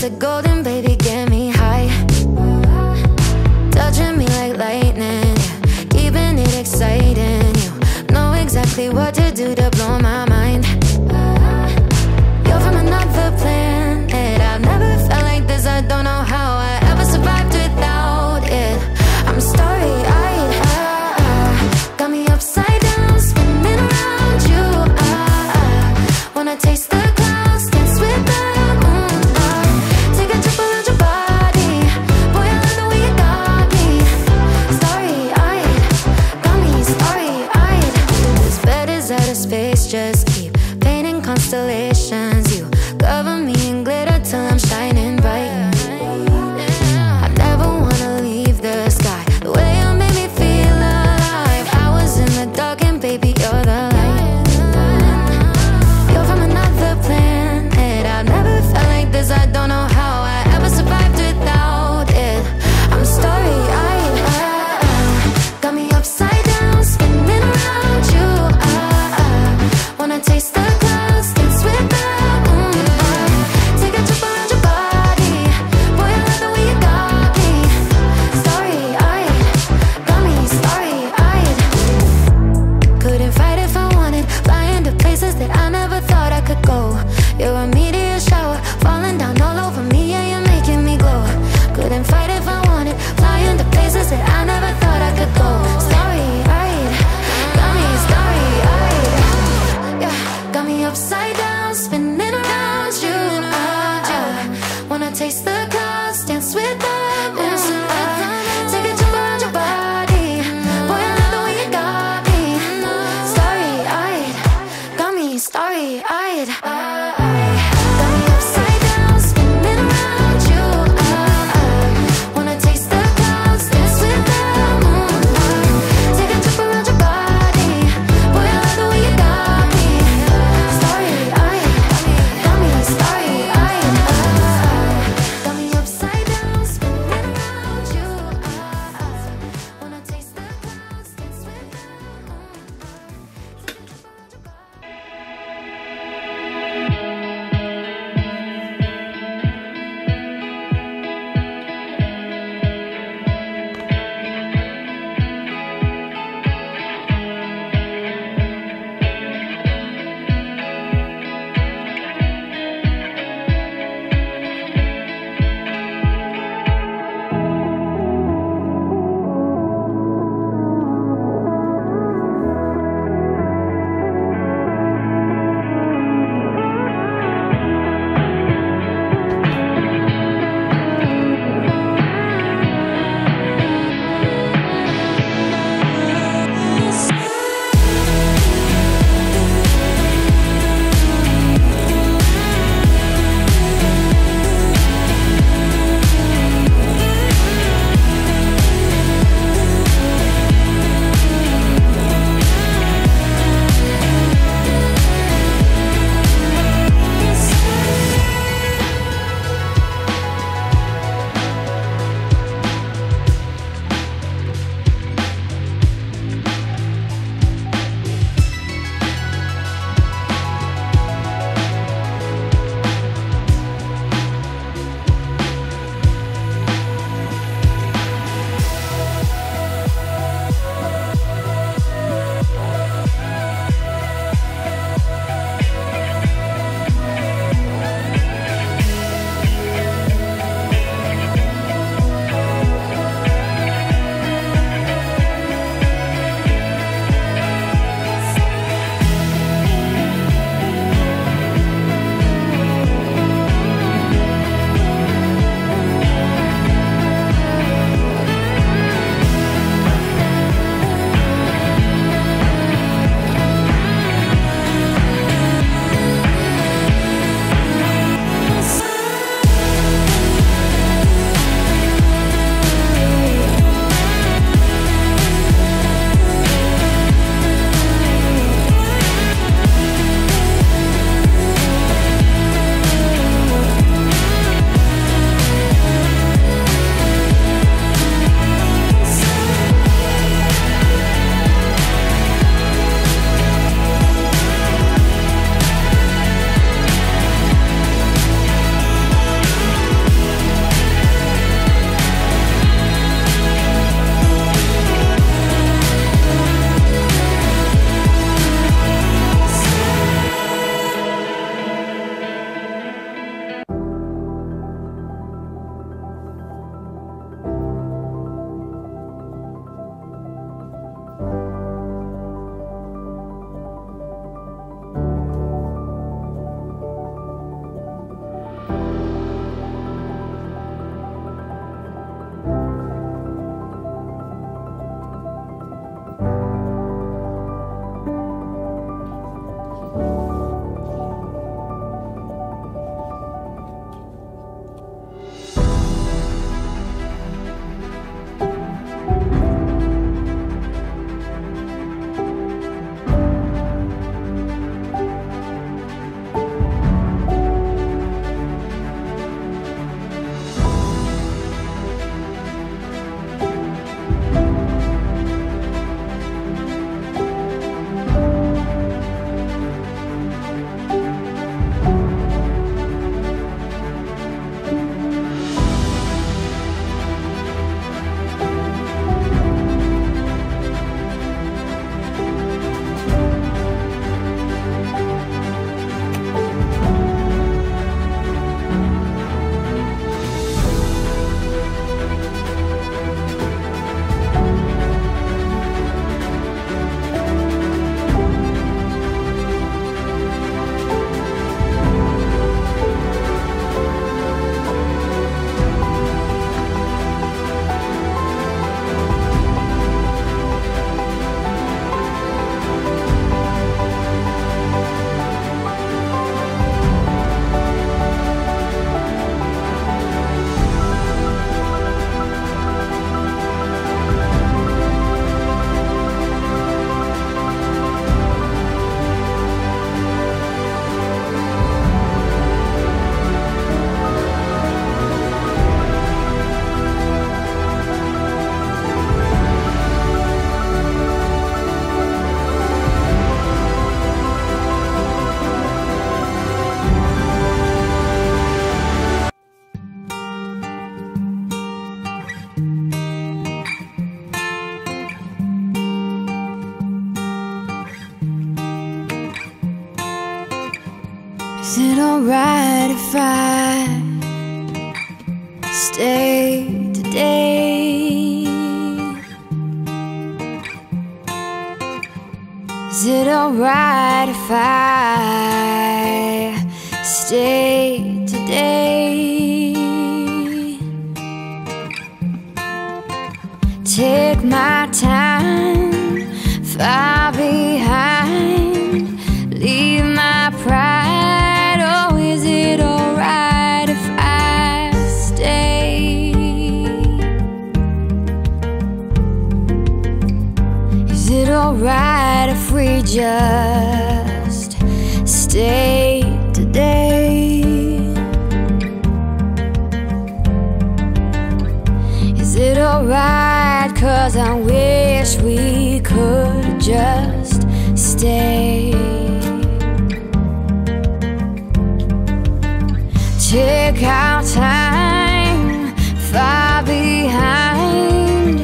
said, golden baby, get me high. Touching me like lightning, yeah. Keeping it exciting. You know exactly what to do to blow my mind. You're from another planet. I've never felt like this. I don't know how I ever survived without it. I'm starry-eyed, got me upside down, spinning around you. Wanna taste the clouds, dance with the moon. Take a trip around your body. Boy, I love the way you got me. Starry-eyed, got me starry-eyed. This bed is out of space, just Is it alright if I stay today? Is it alright if I stay today? Take my time, far behind, leave my pride. Oh, is it alright if I stay? Is it alright if we just stay today? Is it alright? 'Cause I wish we could just stay. Take our time, far behind,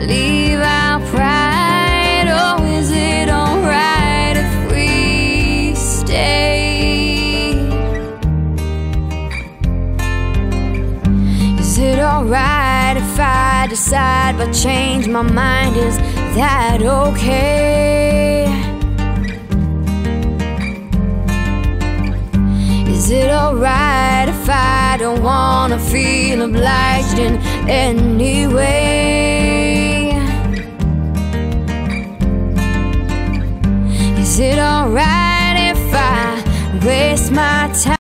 leave our pride. Oh, is it alright if we stay? Is it alright if I decide but change my mind? Is that okay? Is it alright if I don't wanna feel obliged in any way? Is it alright if I waste my time?